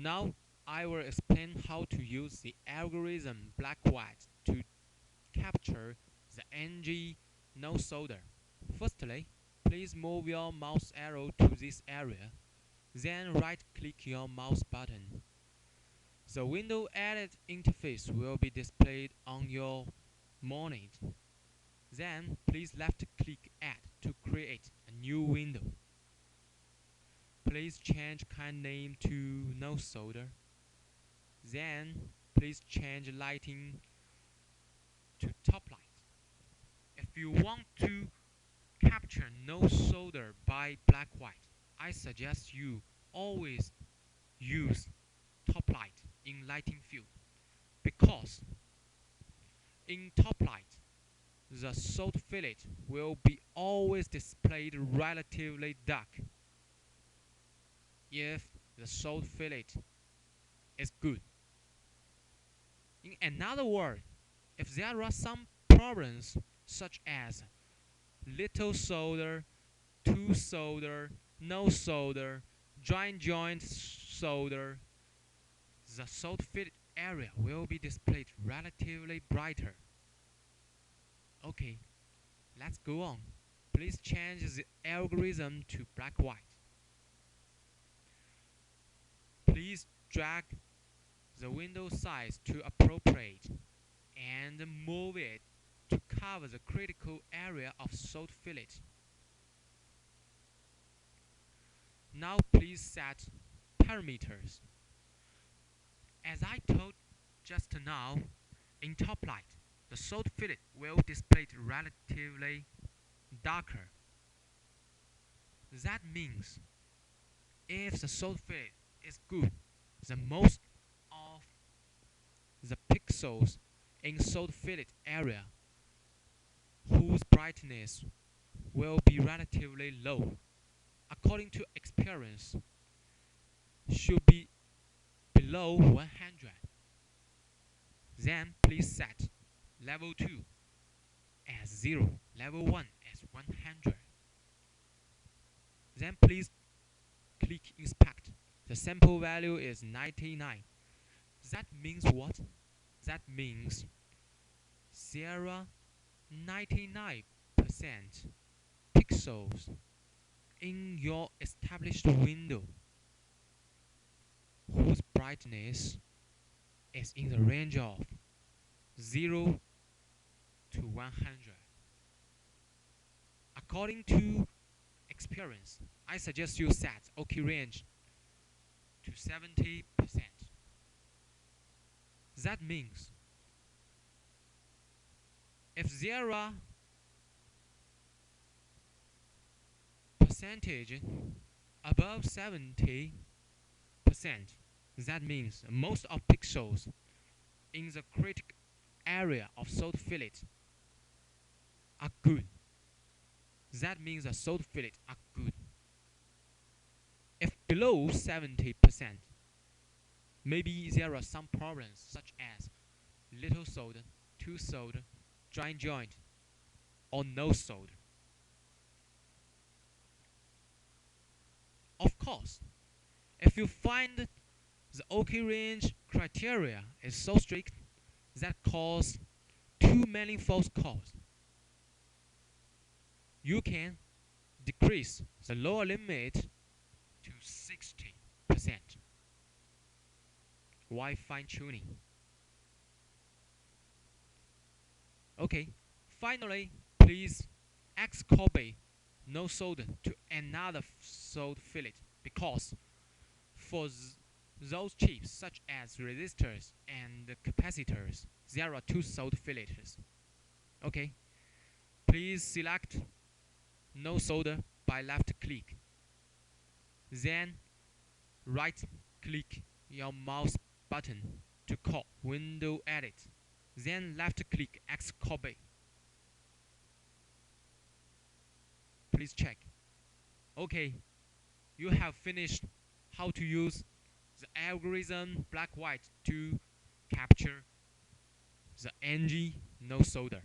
Now I will explain how to use the algorithm black-white to capture the NG-No-Solder. Firstly, please move your mouse arrow to this area, then right-click your mouse button. The window edit interface will be displayed on your monitor. Then please left-click Add to create a new window. Please change kind name to No Solder. Then please change lighting to top light. If you want to capture No Solder by black white, I suggest you always use top light in lighting field, because in top light the solder fillet will be always displayed relatively dark. If the solder fillet is good. In another word, if there are some problems such as little solder, too solder, no solder, joint solder, the solder fillet area will be displayed relatively brighter. Okay, let's go on. Please change the algorithm to black-white. Please drag the window size to appropriate and move it to cover the critical area of solder fillet. Now please set parameters. As I told just now, in top light, the solder fillet will display relatively darker. That means if the solder fillet is good, the most of the pixels in solder fillet area whose brightness will be relatively low, according to experience, should be below 100. Then please set level 2 as 0, level 1 as 100. Then please click inspect. The sample value is 99. That means what? That means 99% pixels in your established window whose brightness is in the range of 0 to 100. According to experience, I suggest you set OK range to 70%. That means if there are percentage above 70%, that means most of pixels in the critical area of solder fillet are good. That means the solder fillet are good. If below 70%, maybe there are some problems such as little solder, too solder, joint, or no solder. Of course, if you find the OK range criteria is so strict that cause too many false calls, you can decrease the lower limit to 60% while fine-tuning. Okay, finally, please X-copy no solder to another solder fillet, because for those chips such as resistors and capacitors, there are two solder fillets. Okay, please select no solder by left click. Then right click your mouse button to call window edit. Then left click X copy. Please check. Okay, you have finished how to use the algorithm black-white to capture the NG no solder.